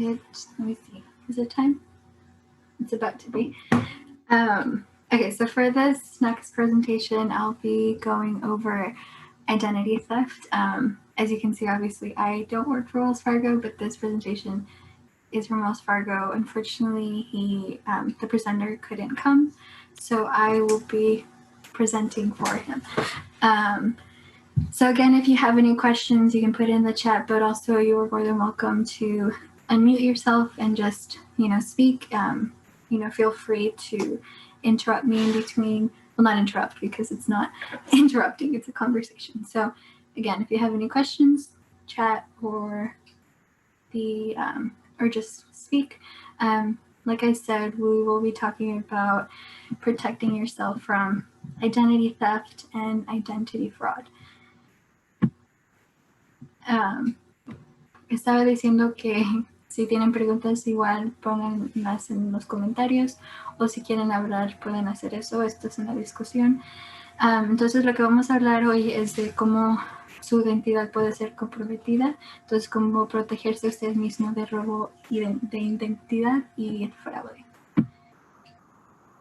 Let me see, is it time? It's about to be. Okay, so for this next presentation, I'll be going over identity theft. As you can see, obviously, I don't work for Wells Fargo, but this presentation is from Wells Fargo. Unfortunately, the presenter couldn't come, so I will be presenting for him. So again, if you have any questions, you can put it in the chat, but also you're more than welcome to unmute yourself and just, speak. Feel free to interrupt me in between. Well, not interrupt because it's not interrupting, it's a conversation. So again, if you have any questions, chat or just speak. Like I said, we will be talking about protecting yourself from identity theft and identity fraud. Estaba diciendo que si tienen preguntas igual pónganlas en los comentarios o si quieren hablar pueden hacer eso. Esto es una discusión. Entonces lo que vamos a hablar hoy es de cómo su identidad puede ser comprometida. Entonces cómo protegerse usted mismo de robo de identidad y el fraude.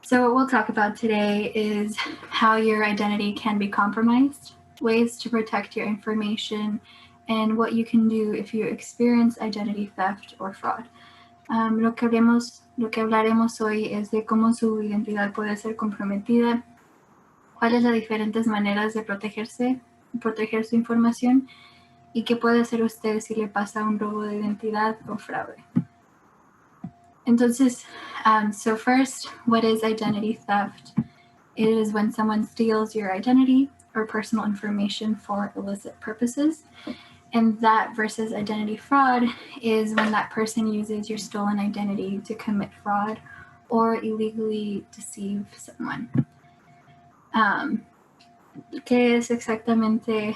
So what we'll talk about today is how your identity can be compromised, ways to protect your information, and what you can do if you experience identity theft or fraud. Lo que hablaremos hoy es de cómo su identidad puede ser comprometida, cuáles las diferentes maneras de proteger su información y qué puede hacer usted si le pasa un robo de identidad o fraude. Entonces, so first, what is identity theft? It is when someone steals your identity or personal information for illicit purposes. And that versus identity fraud is when that person uses your stolen identity to commit fraud or illegally deceive someone. ¿Qué es exactamente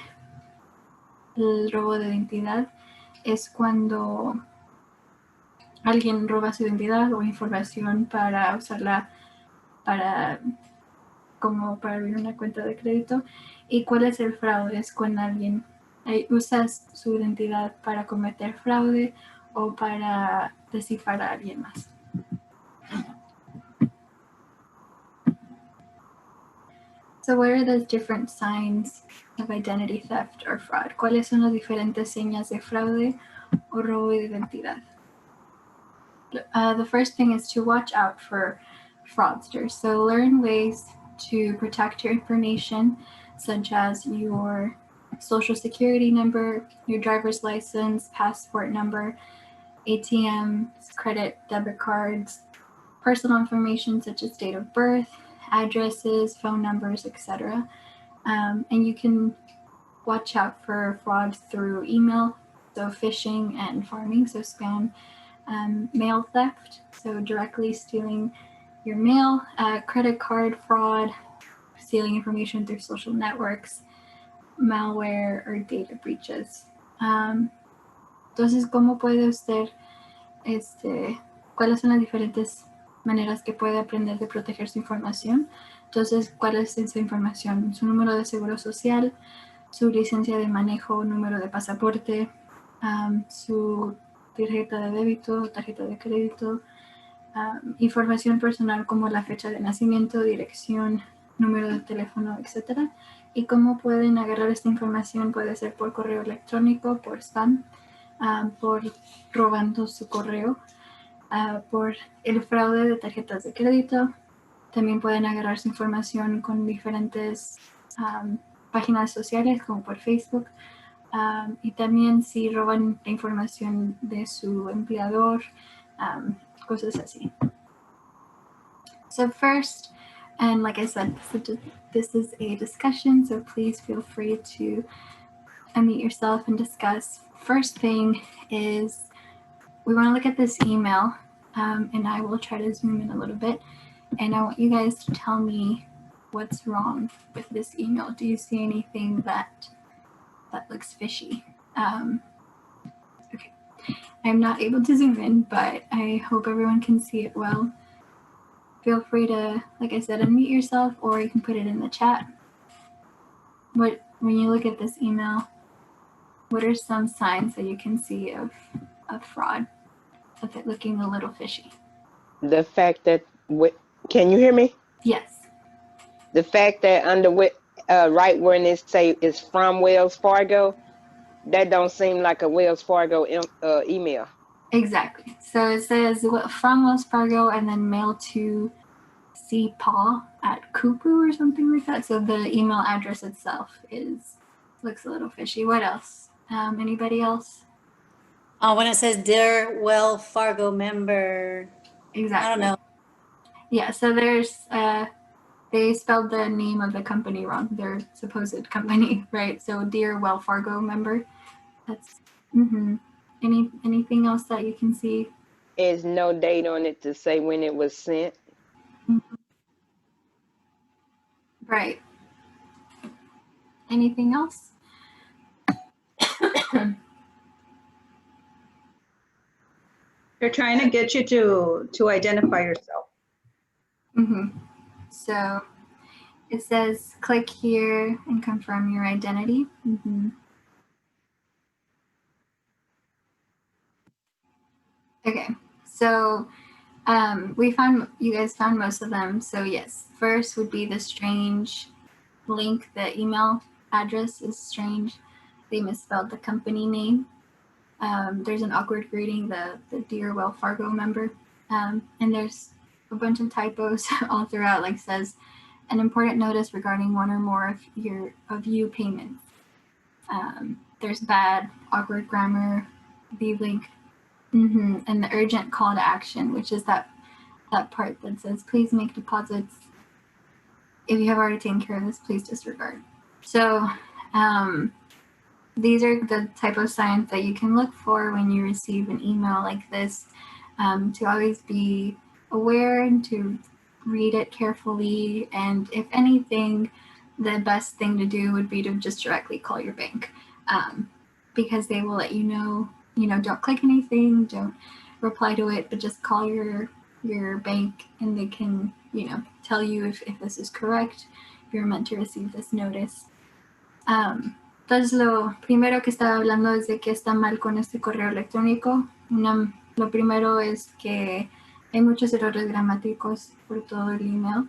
el robo de identidad? Es cuando alguien roba su identidad o información para usarla para abrir una cuenta de crédito. ¿Y cuál es el fraude? Es cuando alguien usas su identidad para cometer fraude o para descifrar a alguien más. So what are those different signs of identity theft or fraud? ¿Cuáles son las diferentes señas de fraude o robo de identidad? The first thing is to watch out for fraudsters. So learn ways to protect your information, such as your social security number, your driver's license, passport number, ATMs, credit, debit cards, personal information such as date of birth, addresses, phone numbers, etc. And you can watch out for fraud through email, so phishing and farming, so spam, mail theft, so directly stealing your mail, credit card fraud, stealing information through social networks, malware, or data breaches. Entonces, ¿cómo puede usted, cuáles son las diferentes maneras que puede aprender de proteger su información? Entonces, ¿cuál es esa información? Su número de seguro social, su licencia de manejo, número de pasaporte, su tarjeta de débito, tarjeta de crédito, información personal como la fecha de nacimiento, dirección, número de teléfono, etc. Y cómo pueden agarrar esta información puede ser por correo electrónico, por spam, por robando su correo, por el fraude de tarjetas de crédito. También pueden agarrar su información con diferentes páginas sociales como por Facebook. Y también si roban la información de su empleador, cosas así. So first, and like I said, this is a discussion, so please feel free to unmute yourself and discuss. First thing is we want to look at this email, and I will try to zoom in a little bit, and I want you guys to tell me what's wrong with this email. Do you see anything that looks fishy? Okay, I'm not able to zoom in, but I hope everyone can see it well. Feel free to, like I said, unmute yourself, or you can put it in the chat. When you look at this email, what are some signs that you can see of fraud? of it looking a little fishy. The fact that, can you hear me? Yes. The fact that under right when it say it's from Wells Fargo, that don't seem like a Wells Fargo email. Exactly. So it says from Wells Fargo and then mail to cpaw at Kupu or something like that. So the email address itself looks a little fishy. What else? Anybody else? When it says Dear Wells Fargo member, Exactly. I don't know. Yeah, so there's they spelled the name of the company wrong, their supposed company, right? So Dear Wells Fargo member. That's anything else that you can see? There's no date on it to say when it was sent. Right. Anything else? They're trying to get you to identify yourself. So it says click here and confirm your identity. Okay, so you guys found most of them. So yes, first would be the strange link. The email address is strange. They misspelled the company name. There's an awkward greeting, the Dear Wells Fargo member. And there's a bunch of typos all throughout, like says, an important notice regarding one or more of you payments. There's bad, awkward grammar, the link, and the urgent call to action, which is that part that says, please make deposits. If you have already taken care of this, please disregard. So these are the type of signs that you can look for when you receive an email like this, to always be aware and to read it carefully. And if anything, the best thing to do would be to just directly call your bank, because they will let you know, don't click anything, don't reply to it, but just call your bank and they can, tell you if this is correct, if you're meant to receive this notice. Entonces, lo primero que estaba hablando es de que está mal con este correo electrónico. Lo primero es que hay muchos errores gramáticos por todo el email.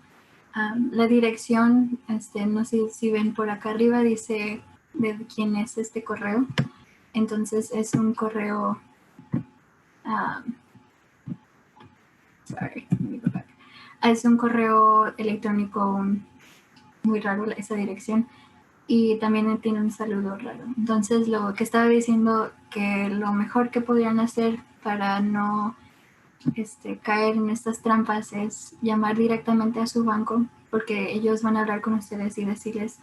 La dirección, no sé si ven por acá arriba, dice de quién es este correo. Entonces es un correo, sorry, let me go back. Es un correo electrónico muy raro esa dirección. Y también tiene un saludo raro. Entonces, lo que estaba diciendo, que lo mejor que podrían hacer para no caer en estas trampas es llamar directamente a su banco, porque ellos van a hablar con ustedes y decirles,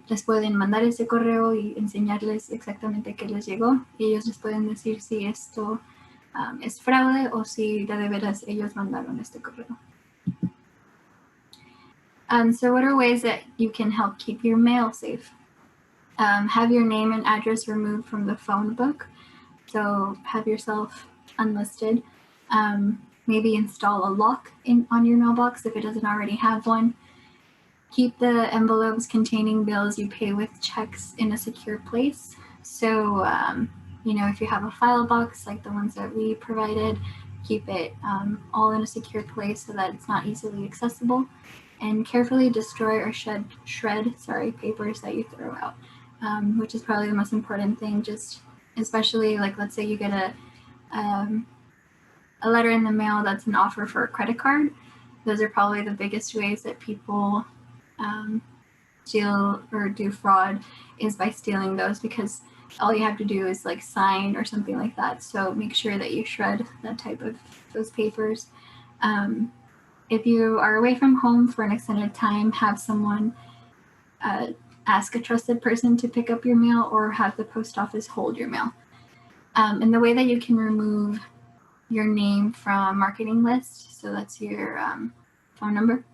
les pueden mandar ese correo y enseñarles exactamente qué les llegó, y ellos les pueden decir si esto es fraude o si de veras ellos mandaron este correo. So what are ways that you can help keep your mail safe? Have your name and address removed from the phone book. So have yourself unlisted. Maybe install a lock on your mailbox if it doesn't already have one. Keep the envelopes containing bills you pay with checks in a secure place. So, if you have a file box like the ones that we provided, keep it all in a secure place so that it's not easily accessible. And carefully destroy or shred papers that you throw out, which is probably the most important thing. Just especially like, let's say you get a letter in the mail that's an offer for a credit card. Those are probably the biggest ways that people steal or do fraud, is by stealing those, because all you have to do is like sign or something like that. So make sure that you shred that type of those papers. If you are away from home for an extended time, have someone ask a trusted person to pick up your mail, or have the post office hold your mail. And the way that you can remove your name from marketing list, so that's your phone number,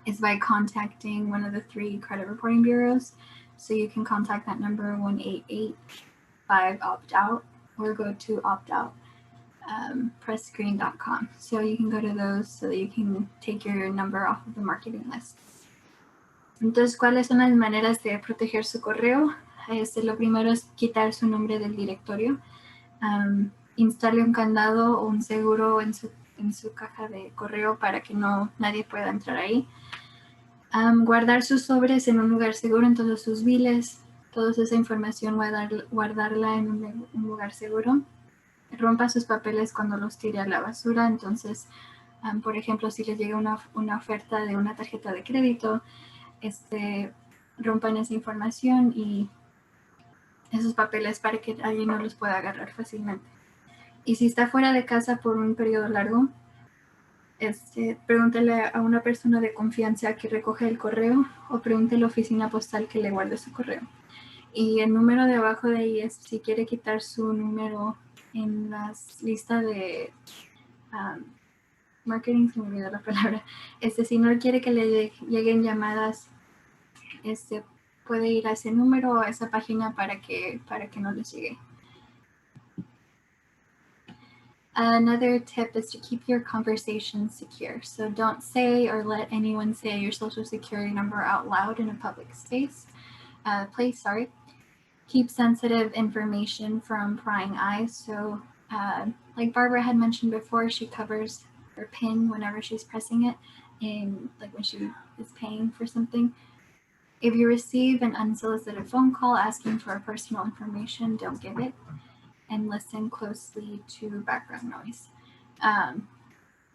is by contacting one of the 3 credit reporting bureaus. So you can contact that number 1-888-5-OPT-OUT, or go to optout. Pressgreen.com. So you can go to those so that you can take your number off of the marketing list. Entonces, ¿cuáles son las maneras de proteger su correo? Lo primero es quitar su nombre del directorio. instale un candado o un seguro en su caja de correo para que nadie pueda entrar ahí. Guardar sus sobres en un lugar seguro, entonces sus biles, toda esa información, guardarla en un lugar seguro. Rompa sus papeles cuando los tire a la basura, entonces, por ejemplo, si les llega una oferta de una tarjeta de crédito, rompan esa información y esos papeles para que alguien no los pueda agarrar fácilmente. Y si está fuera de casa por un periodo largo, pregúntale a una persona de confianza que recoge el correo o pregúntale a la oficina postal que le guarde su correo. Y el número de abajo de ahí es si quiere quitar su número en las listas de marketing, se me olvidó la palabra. Si no quiere que le lleguen llamadas, puede ir a ese número o a esa página para que no les llegue. Another tip is to keep your conversations secure. So don't say or let anyone say your social security number out loud in a public place. Keep sensitive information from prying eyes. So like Barbara had mentioned before, she covers her PIN whenever she's pressing it, like when she is paying for something. If you receive an unsolicited phone call asking for personal information, don't give it, and listen closely to background noise.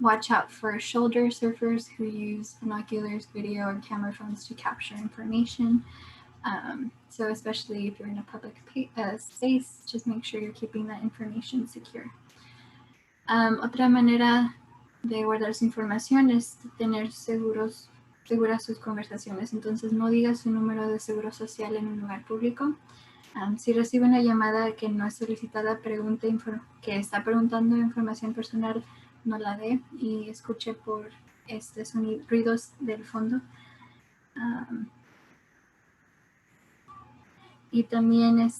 Watch out for shoulder surfers who use binoculars, video, or camera phones to capture information. So especially if you're in a public space, just make sure you're keeping that information secure. Otra manera de guardar su información es tener seguras sus conversaciones. Entonces no diga su número de seguro social en un lugar público. Si recibe una llamada que no es solicitada, que está preguntando información personal, no la dé y escuche por ruidos del fondo. Y también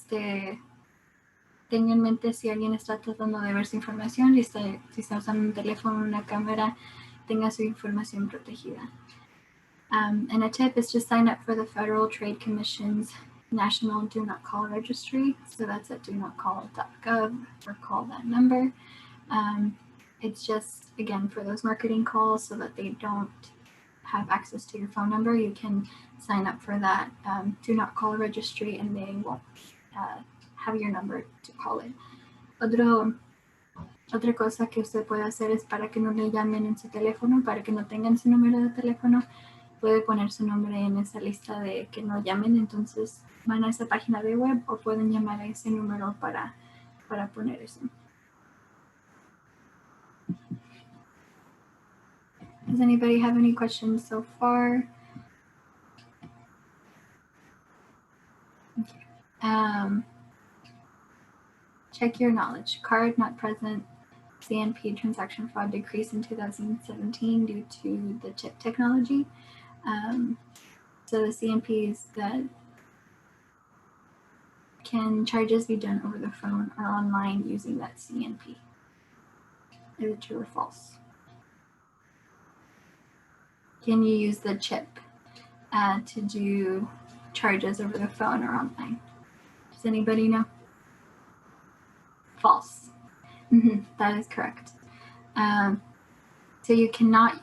tenga en mente si alguien está tratando de ver su información, si está usando un teléfono o una cámara, tenga su información protegida. And a tip is just sign up for the Federal Trade Commission's National Do Not Call Registry. So that's at donotcall.gov, or call that number. It's just, again, for those marketing calls so that they don't have access to your phone number. You can sign up for that Do Not Call Registry and they won't have your number to call it. Otra cosa que usted puede hacer es para que no le llamen en su teléfono, para que no tengan su número de teléfono, puede poner su nombre en esa lista de que no llamen, entonces van a esa página de web o pueden llamar a ese número para poner eso. Does anybody have any questions so far? Okay. Check your knowledge. Card not present. CNP transaction fraud decreased in 2017 due to the chip technology. So the CNPs that can charges be done over the phone or online using that CNP? Is it true or false? Can you use the chip to do charges over the phone or online? Does anybody know? False. That is correct. So you cannot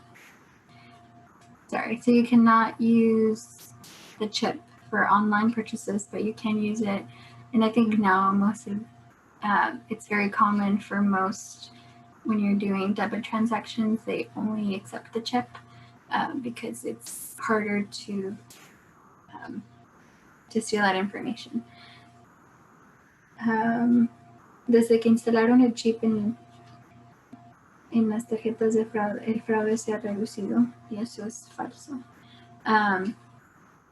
use the chip for online purchases, but you can use it. And I think now it's very common for most, when you're doing debit transactions, they only accept the chip because it's harder to steal that information. Desde que instalaron el chip en las tarjetas de fraude, el fraude se ha reducido, y eso es falso.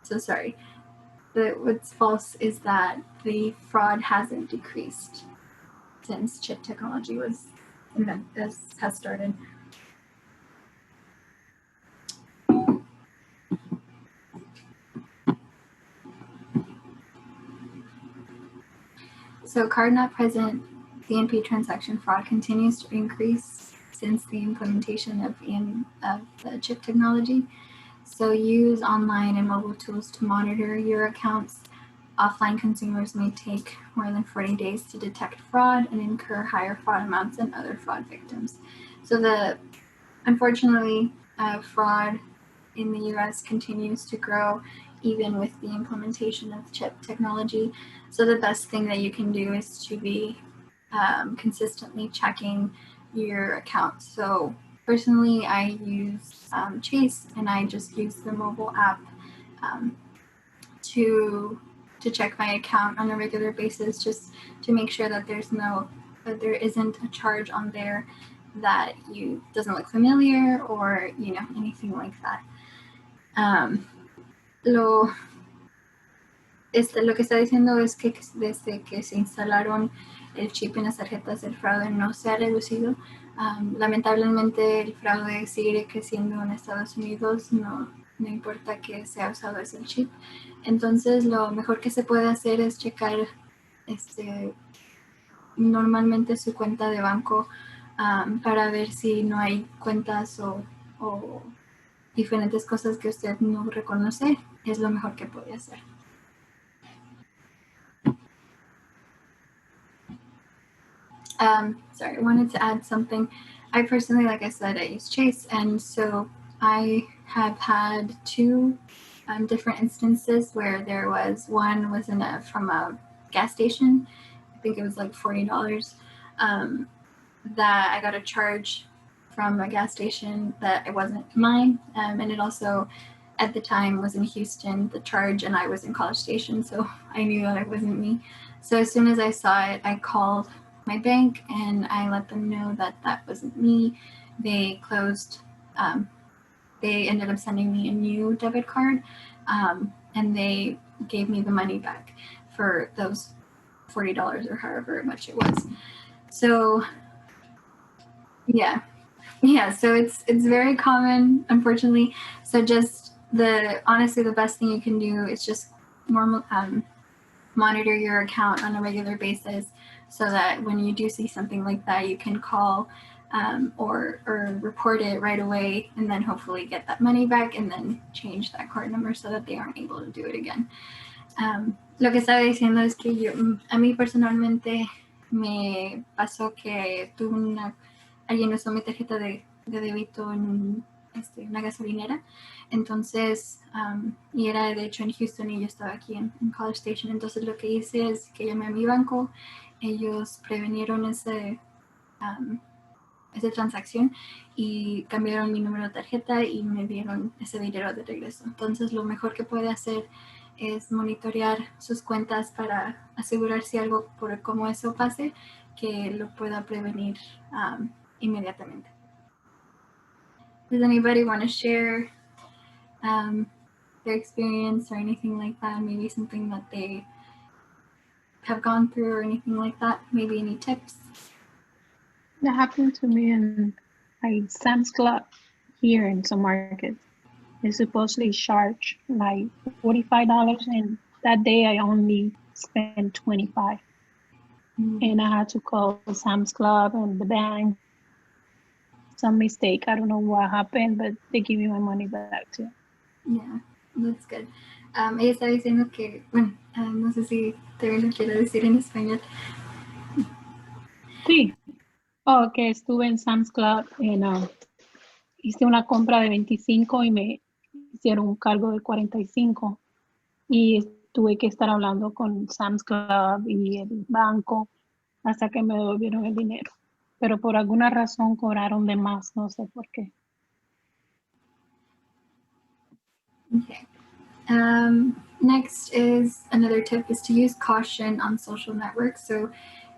So sorry. What's false is that the fraud hasn't decreased since chip technology has started. So card not present CNP transaction fraud continues to increase since the implementation of the chip technology. So use online and mobile tools to monitor your accounts. offline consumers may take more than 40 days to detect fraud and incur higher fraud amounts than other fraud victims. So unfortunately, fraud in the US continues to grow even with the implementation of chip technology. So the best thing that you can do is to be consistently checking your account. So personally, I use Chase, and I just use the mobile app to check my account on a regular basis, just to make sure that there isn't a charge on there that doesn't look familiar, or anything like that. Lo que está diciendo es que desde que se instalaron el chip en las tarjetas, el fraude no se ha reducido. Lamentablemente el fraude sigue creciendo en Estados Unidos, no importa que se ha usado ese chip. Entonces lo mejor que se puede hacer es checar normalmente su cuenta de banco para ver si no hay cuentas o diferentes cosas que usted no reconoce. Es lo mejor que puede hacer. Sorry, I wanted to add something. I personally, like I said, I use Chase, and so I have had two different instances where one was from a gas station. I think it was like $40 that I got a charge from a gas station that it wasn't mine, and it also at the time was in Houston, the charge, and I was in College Station, so I knew that it wasn't me. So as soon as I saw it, I called my bank and I let them know that wasn't me. They closed, they ended up sending me a new debit card, and they gave me the money back for those $40 or however much it was. So yeah, so it's very common, unfortunately. So just honestly the best thing you can do is just monitor your account on a regular basis, so that when you do see something like that, you can call or report it right away, and then hopefully get that money back and then change that card number so that they aren't able to do it again. Lo que estaba diciendo es que a mí personalmente me pasó que alguien usó mi tarjeta de débito en una gasolinera. Entonces, y era de hecho en Houston y yo estaba aquí en College Station. Entonces lo que hice es que llamé a mi banco. Ellos previnieron esa transacción y cambiaron mi número de tarjeta y me dieron ese dinero de regreso. Entonces lo mejor que puede hacer es monitorear sus cuentas para asegurar si algo como eso pase, que lo pueda prevenir inmediatamente. Does anybody want to share their experience or anything like that? Maybe something that they have gone through or anything like that? Maybe any tips? That happened to me in Sam's Club here in some markets. They supposedly charge like $45, and that day I only spent $25. And I had to call Sam's Club and the bank. Some mistake. I don't know what happened, but they give me my money back too. Yeah, that's good. Ella está diciendo que, bueno, no sé si te lo quiero decir en español. Sí. Oh, que estuve en Sam's Club y hice una compra de 25 y me hicieron un cargo de 45. Y tuve que estar hablando con Sam's Club y el banco hasta que me devolvieron el dinero. Pero por alguna razón cobraron de más, no sé por qué. Okay. Next is another tip is to use caution on social networks. So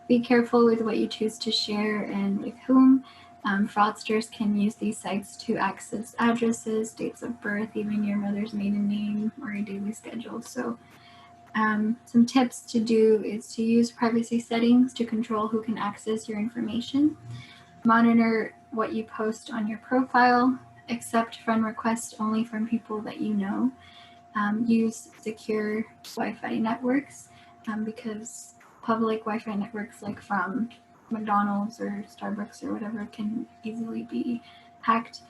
be careful with what you choose to share and with whom. Fraudsters can use these sites to access addresses, dates of birth, even your mother's maiden name or your daily schedule. So some tips to do is to use privacy settings to control who can access your information. Monitor what you post on your profile. Accept friend requests only from people that you know. Use secure Wi-Fi networks because public Wi-Fi networks like from McDonald's or Starbucks or whatever can easily be hacked.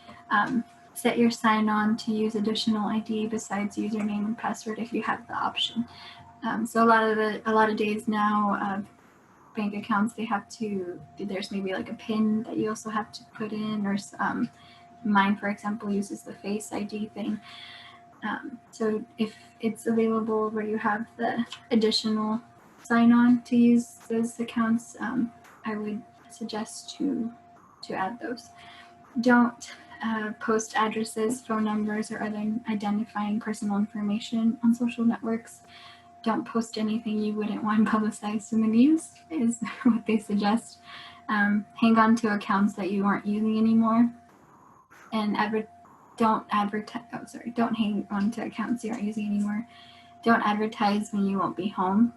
Set your sign-on to use additional ID besides username and password if you have the option. So a lot of days now, bank accounts, they have to, there's maybe like a PIN that you also have to put in, or mine, for example, uses the Face ID thing. So if it's available where you have the additional sign-on to use those accounts, I would suggest to add those. Don't post addresses, phone numbers, or other identifying personal information on social networks. Don't post anything you wouldn't want publicized in the news, is what they suggest. Hang on to accounts that you aren't using anymore, and don't hang on to accounts you aren't using anymore. Don't advertise when you won't be home,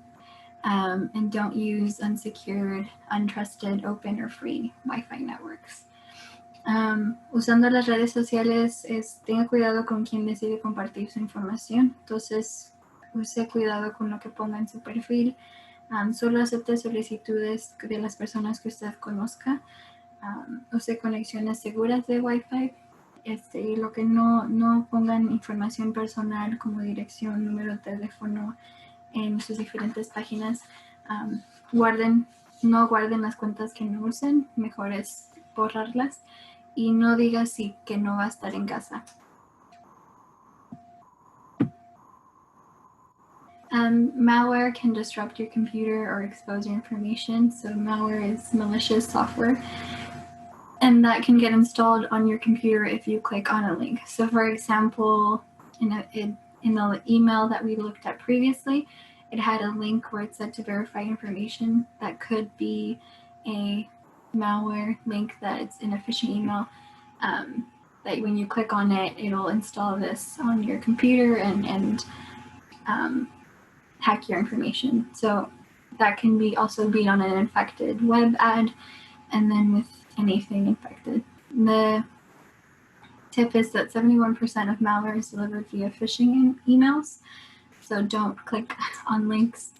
and don't use unsecured, untrusted, open, or free Wi-Fi networks. Usando las redes sociales, tenga cuidado con quien decide compartir su información. Entonces, use cuidado con lo que ponga en su perfil. Solo acepte solicitudes de las personas que usted conozca. Use conexiones seguras de Wi-Fi. Y lo que no pongan información personal como dirección, número de teléfono en sus diferentes páginas. No guarden las cuentas que no usen. Mejor es borrarlas. Y no diga sí que no va a estar en casa. Malware can disrupt your computer or expose your information. So malware is malicious software, and that can get installed on your computer if you click on a link. So for example, in the email that we looked at previously, it had a link where it said to verify information. That could be a malware link that it's in a phishing email, that when you click on it, it'll install this on your computer and hack your information. So that can also be on an infected web ad, and then with anything infected. The tip is that 71% of malware is delivered via phishing emails. So don't click on links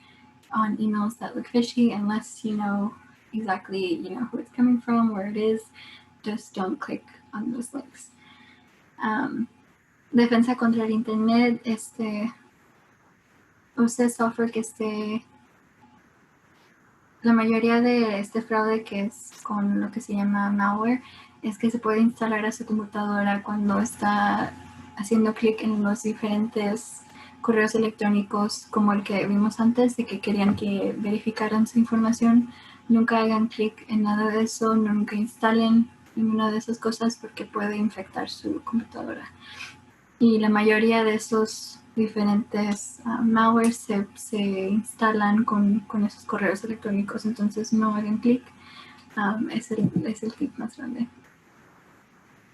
on emails that look fishy unless you know exactly who it's coming from, where it is. Just don't click on those links. Defensa contra el internet, use software que la mayoría de este fraude, que es con lo que se llama malware, es que se puede instalar a su computadora cuando está haciendo clic en los diferentes correos electrónicos, como el que vimos antes, de que querían que verificaran su información. Nunca hagan clic en nada de eso, nunca instalen ninguna de esas cosas porque puede infectar su computadora. Y la mayoría de esos diferentes malware se instalan con esos correos electrónicos, entonces no hagan clic. Es el tip más grande.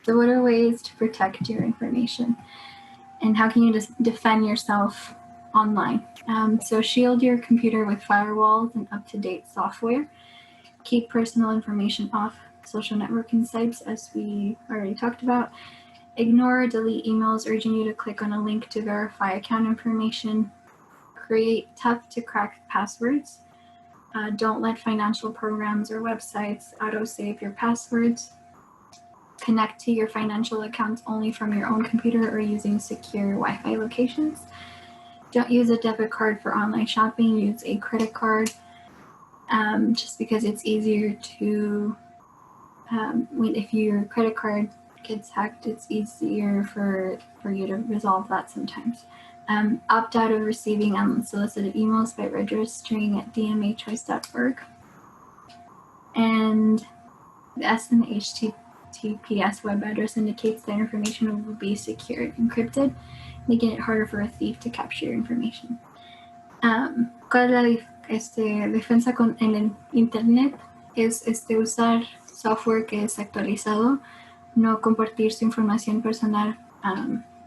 So what are ways to protect your information? And how can you just defend yourself online? So shield your computer with firewalls and up-to-date software. Keep personal information off social networking sites, as we already talked about. Ignore or delete emails urging you to click on a link to verify account information. Create tough-to-crack passwords. Don't let financial programs or websites auto-save your passwords. Connect to your financial accounts only from your own computer or using secure Wi-Fi locations. Don't use a debit card for online shopping. Use a credit card, just because it's easier to, if your credit card gets hacked, it's easier for you to resolve that sometimes. Opt out of receiving unsolicited emails by registering at dmachoice.org. And the SN HTTPS web address indicates that information will be secured, encrypted, making it harder for a thief to capture your information. ¿Cuál es la defensa en el internet? Es usar software que es actualizado, no compartir su información personal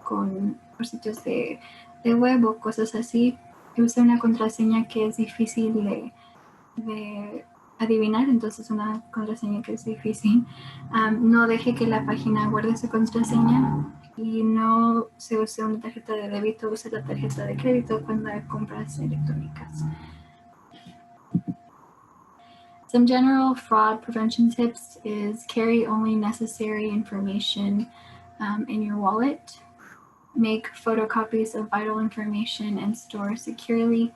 por sitios de web o cosas así. Usa una contraseña que es difícil de adivinar, entonces una contraseña que es difícil. No deje que la página guarde su contraseña y no se use una tarjeta de débito, use la tarjeta de crédito cuando hay compras electrónicas. Some general fraud prevention tips is carry only necessary information in your wallet. Make photocopies of vital information and store securely.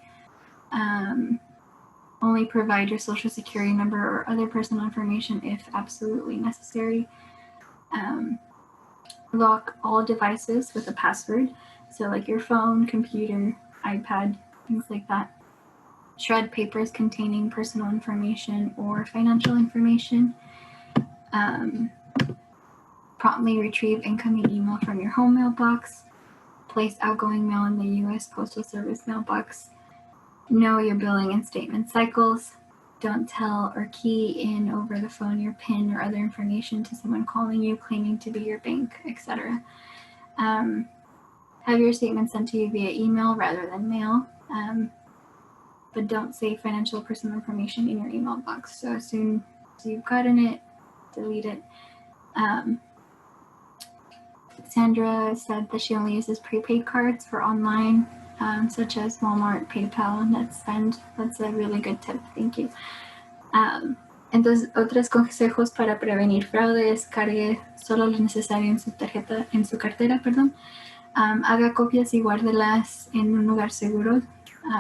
Only provide your social security number or other personal information if absolutely necessary. Lock all devices with a password, so like your phone, computer, iPad, things like that. Shred papers containing personal information or financial information. Promptly retrieve incoming email from your home mailbox. Place outgoing mail in the U.S. Postal Service mailbox. Know your billing and statement cycles. Don't tell or key in over the phone your PIN or other information to someone calling you claiming to be your bank, etc. Have your statement sent to you via email rather than mail. But don't save financial or personal information in your email box. So as soon as you've gotten it, delete it. Sandra said that she only uses prepaid cards for online, such as Walmart, PayPal, NetSpend. That's a really good tip. Thank you. Entonces, otros consejos para prevenir fraudes: cargue solo lo necesario en su cartera, perdón. Haga copias y guárdelas en un lugar seguro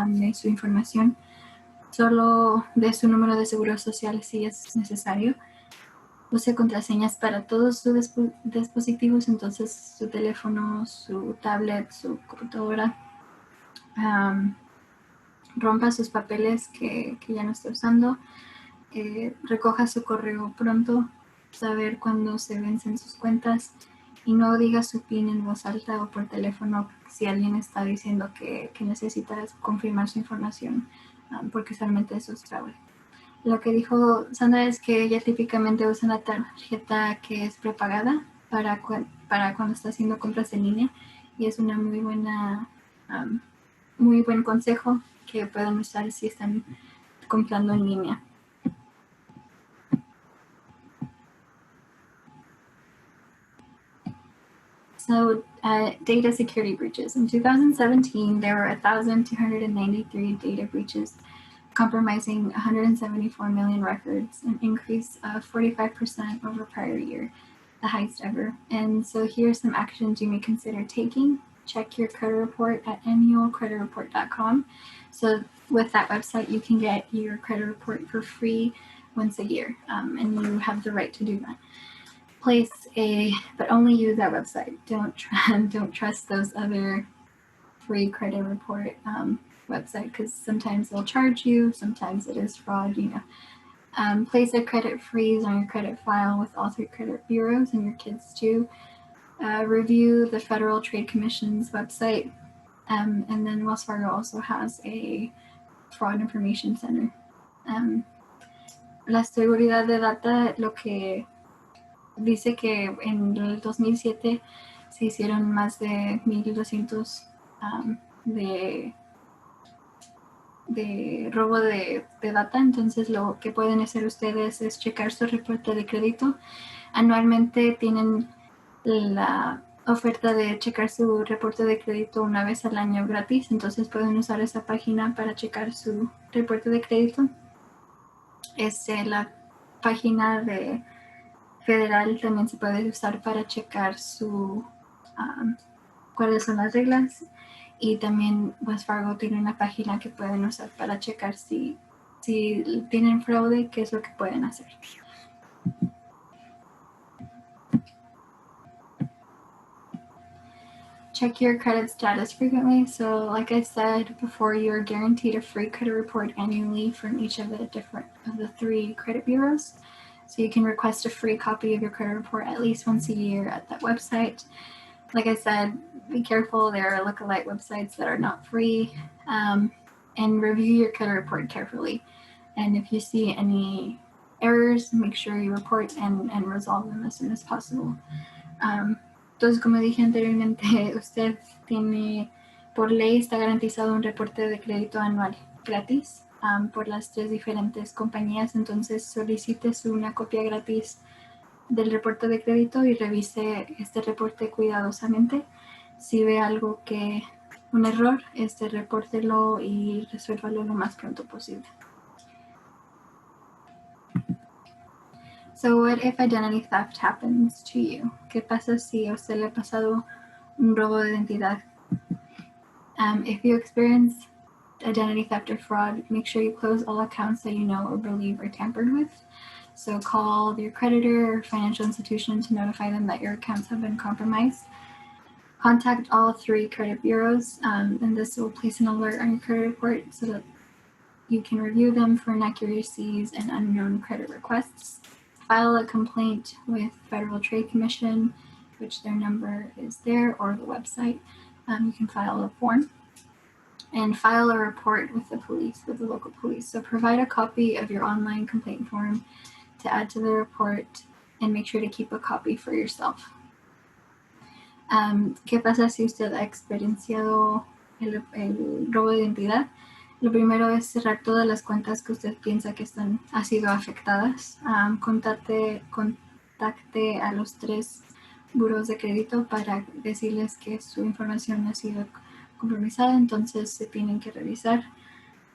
de su información. Solo de su número de seguro social si es necesario. Use contraseñas para todos sus dispositivos, entonces su teléfono, su tablet, su computadora. Rompa sus papeles que ya no esté usando. Recoja su correo pronto. Saber cuándo se vencen sus cuentas. Y no diga su PIN en voz alta o por teléfono si alguien está diciendo que necesita confirmar su información, porque usualmente eso es fraude. Lo que dijo Sandra es que ella típicamente usa una tarjeta que es prepagada para cuando está haciendo compras en línea, y es una muy buen consejo que pueden usar si están comprando en línea. So, data security breaches. In 2017, there were 1,293 data breaches, compromising 174 million records, an increase of 45% over prior year, the highest ever. And so here's some actions you may consider taking. Check your credit report at annualcreditreport.com. So with that website, you can get your credit report for free once a year, and you have the right to do that. But only use that website. Don't trust those other free credit report website, because sometimes they'll charge you, sometimes it is fraud, Place a credit freeze on your credit file with all 3 credit bureaus and your kids too. Review the Federal Trade Commission's website, and then Wells Fargo also has a fraud information center. La seguridad de data, lo que dice que en el 2007 se hicieron más de 1,200 de robo de data. Entonces lo que pueden hacer ustedes es checar su reporte de crédito. Anualmente tienen la oferta de checar su reporte de crédito una vez al año gratis, entonces pueden usar esa página para checar su reporte de crédito. La página de federal también se puede usar para checar cuáles son las reglas, y también Wells Fargo tiene una página que pueden usar para checar si tienen fraude, qué es lo que pueden hacer. Check your credit status frequently. So like I said before, you are guaranteed a free credit report annually from each of the 3 credit bureaus. So you can request a free copy of your credit report at least once a year at that website. Like I said, be careful. There are lookalike websites that are not free, and review your credit report carefully. And if you see any errors, make sure you report and resolve them as soon as possible. Entonces, como dije anteriormente, usted tiene, por ley, está garantizado un reporte de crédito anual gratis por las 3 diferentes compañías. Entonces, solicite una copia gratis del reporte de crédito y revise este reporte cuidadosamente. Si ve un error, repórtelo y resuélvalo lo más pronto posible. So what if identity theft happens to you? ¿Qué pasa si a usted le ha pasado un robo de identidad? If you experience identity theft or fraud, make sure you close all accounts that you know or believe are tampered with. So call your creditor or financial institution to notify them that your accounts have been compromised. Contact all 3 credit bureaus, and this will place an alert on your credit report so that you can review them for inaccuracies and unknown credit requests. File a complaint with Federal Trade Commission, which their number is there, or the website. You can file a form. And file a report with the police, with the local police. So provide a copy of your online complaint form to add to the report, and make sure to keep a copy for yourself. ¿Qué pasa si usted ha experienciado el robo de identidad? Lo primero es cerrar todas las cuentas que usted piensa que han sido afectadas. Contacte a los 3 buros de crédito para decirles que su información ha sido compromisada, entonces se tienen que revisar.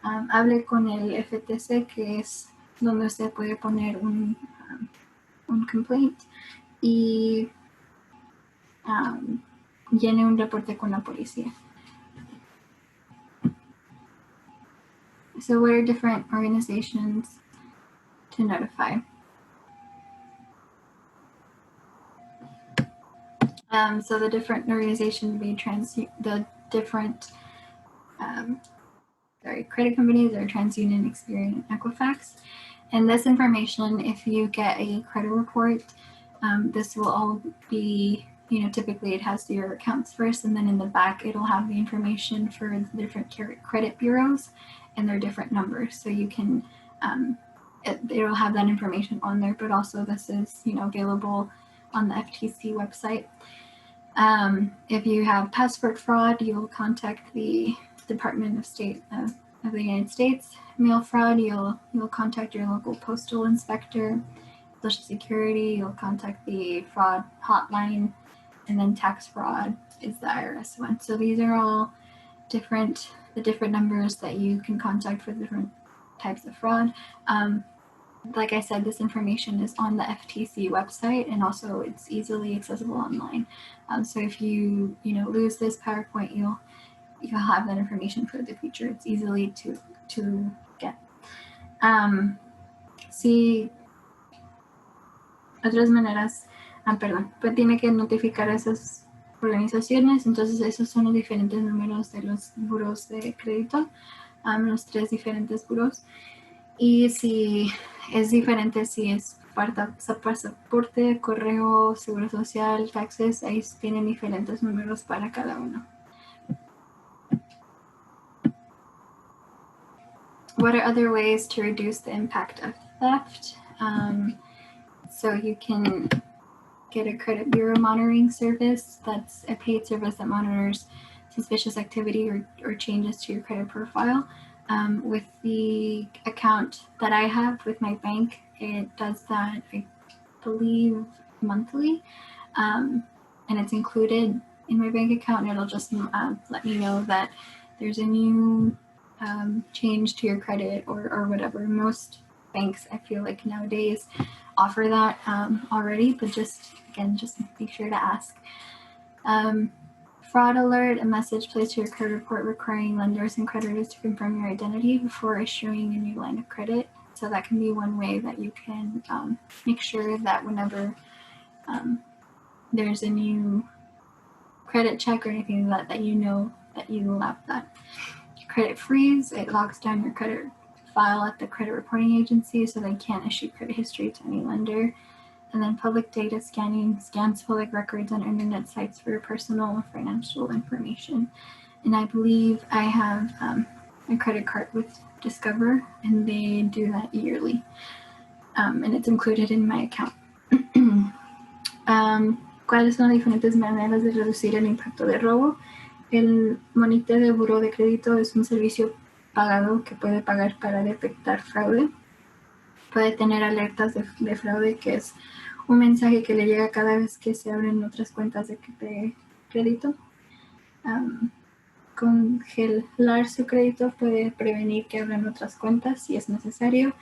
Hable con el FTC, que es donde usted puede poner un complaint, y llene un reporte con la policía. So what are different organizations to notify? So the different organizations would be credit companies are TransUnion, Experian, Equifax. And this information, if you get a credit report, this will all be, typically it has your accounts first, and then in the back, it'll have the information for the different credit bureaus and their different numbers. So you can, it'll have that information on there, but also this is, available on the FTC website. If you have passport fraud, you'll contact the Department of State of the United States. Mail fraud, you'll contact your local postal inspector. Social Security, you'll contact the fraud hotline, and then tax fraud is the IRS one. So these are all the different numbers that you can contact for different types of fraud. Like I said, this information is on the FTC website, and also it's easily accessible online. So if you lose this PowerPoint, you'll have that information for the future. It's easily to get. Sí, otras maneras, pues tiene que notificar a esas organizaciones. Entonces esos son los diferentes números de los buros de crédito, los 3 diferentes buros. Y si es diferente, si es pasaporte, correo, seguro social, taxes, ahí tienen diferentes números para cada uno. What are other ways to reduce the impact of theft? So you can get a credit bureau monitoring service. That's a paid service that monitors suspicious activity or changes to your credit profile. With the account that I have with my bank, it does that, I believe, monthly, and it's included in my bank account, and it'll just let me know that there's a new change to your credit or whatever. Most banks, I feel like nowadays, offer that already, but just make sure to ask. Fraud alert, a message placed to your credit report requiring lenders and creditors to confirm your identity before issuing a new line of credit. So that can be one way that you can make sure that whenever there's a new credit check or anything that you will have that. Credit freeze, it locks down your credit file at the credit reporting agency so they can't issue credit history to any lender. And then public data scanning scans public records on internet sites for your personal and financial information. And I believe I have a credit card with Discover, and they do that yearly. And it's included in my account. ¿Cuáles son las diferentes maneras de reducir el impacto de robo? El monitoreo de buró de crédito es un servicio pagado que puede pagar para detectar fraude. Puede tener alertas de fraude, que es un mensaje que le llega cada vez que se abren otras cuentas de crédito. Congelar su crédito puede prevenir que abran otras cuentas si es necesario.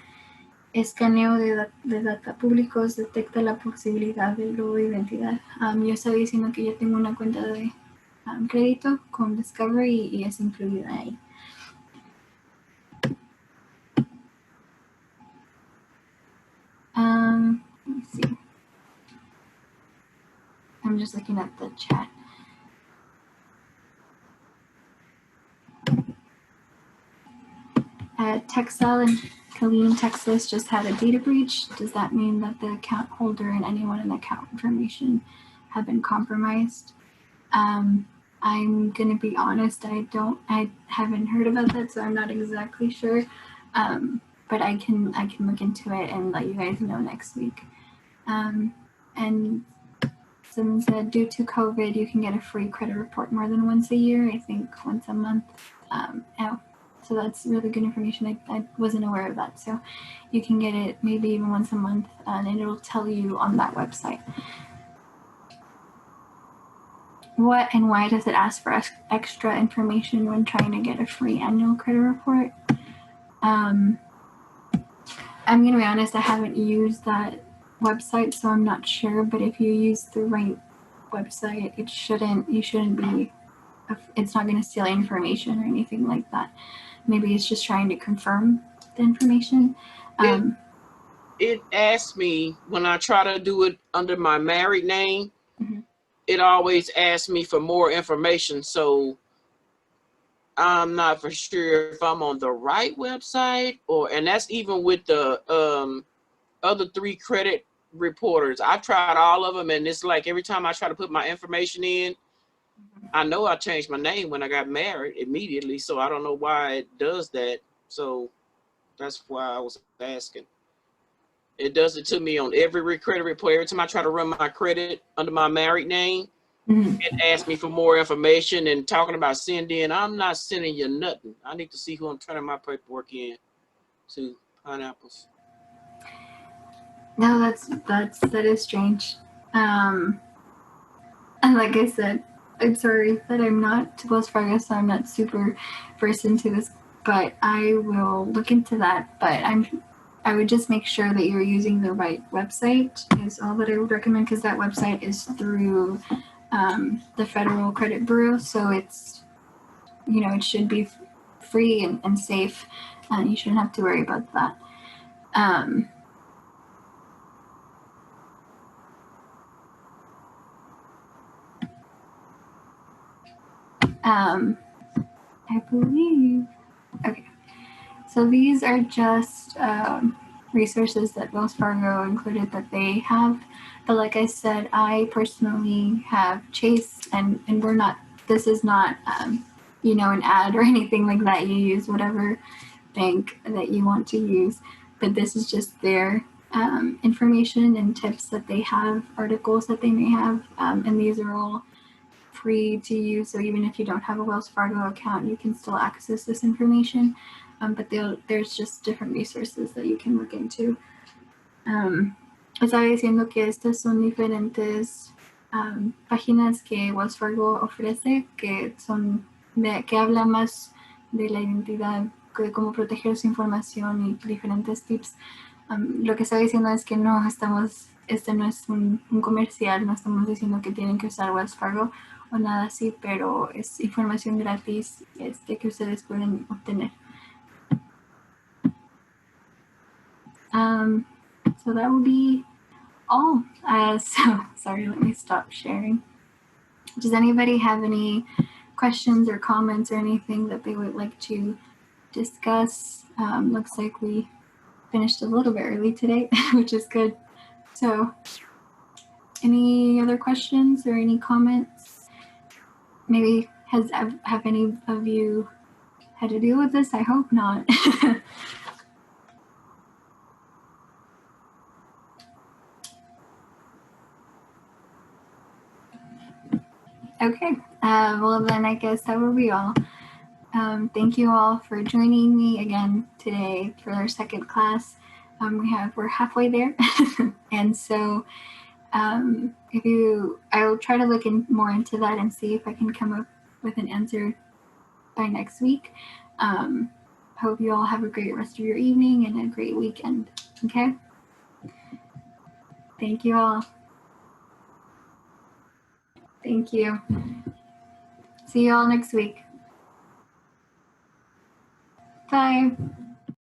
Escaneo de datos públicos detecta la posibilidad del robo de identidad. Yo estaba diciendo que yo tengo una cuenta de crédito con Discovery y es incluida ahí. I'm just looking at the chat. Texel and Colleen, Texas just had a data breach. Does that mean that the account holder and anyone in the account information have been compromised? I'm gonna be honest, I haven't heard about that, so I'm not exactly sure. But I can look into it and let you guys know next week. And someone said, due to COVID, you can get a free credit report more than once a year. I think once a month. So that's really good information. I wasn't aware of that. So you can get it maybe even once a month, and it'll tell you on that website. What and why does it ask for extra information when trying to get a free annual credit report? I'm going to be honest, I haven't used that website, so I'm not sure. But if you use the right website, it's not going to steal information or anything like that. Maybe it's just trying to confirm the information. It asked me when I try to do it under my married name, Mhm. it always asks me for more information. So I'm not for sure if I'm on the right website and that's even with the other 3 credit reporters. I've tried all of them, and it's like every time I try to put my information in, I know I changed my name when I got married immediately, so I don't know why it does that. So that's why I was asking. It does it to me on every credit report. Every time I try to run my credit under my married name, it asks me for more information and talking about sending. I'm not sending you nothing. I need to see who I'm turning my paperwork in to. Pineapples. No, that is strange. And like I said, I'm sorry that I'm not Wells Fargo, so I'm not super versed into this, but I will look into that. But I would just make sure that you're using the right website is all that I would recommend, because that website is through the Federal Credit Bureau, so it's, it should be free and safe, and you shouldn't have to worry about that. I believe, okay, so these are just resources that Wells Fargo included that they have, but like I said, I personally have Chase, and this is not, an ad or anything like that. You use whatever bank that you want to use, but this is just their information and tips that they have, articles that they may have, and these are all free to use. So even if you don't have a Wells Fargo account, you can still access this information. But there's just different resources that you can look into. Estaba diciendo que estas son diferentes páginas que Wells Fargo ofrece, que que habla más de la identidad, de cómo proteger su información y diferentes tips. Lo que estaba diciendo es que este no es un comercial, no estamos diciendo que tienen que usar Wells Fargo o nada así, pero es información gratis que ustedes pueden obtener. So that will be all. So sorry, let me stop sharing. Does anybody have any questions or comments or anything that they would like to discuss? Looks like we finished a little bit early today, which is good. So any other questions or any comments? Maybe have any of you had to deal with this? I hope not. Okay, well then I guess that will be all. Thank you all for joining me again today for our second class. We're halfway there, and so I'll try to look more into that and see if I can come up with an answer by next week. Hope you all have a great rest of your evening and a great weekend. Okay. Thank you all. Thank you. See you all next week. Bye.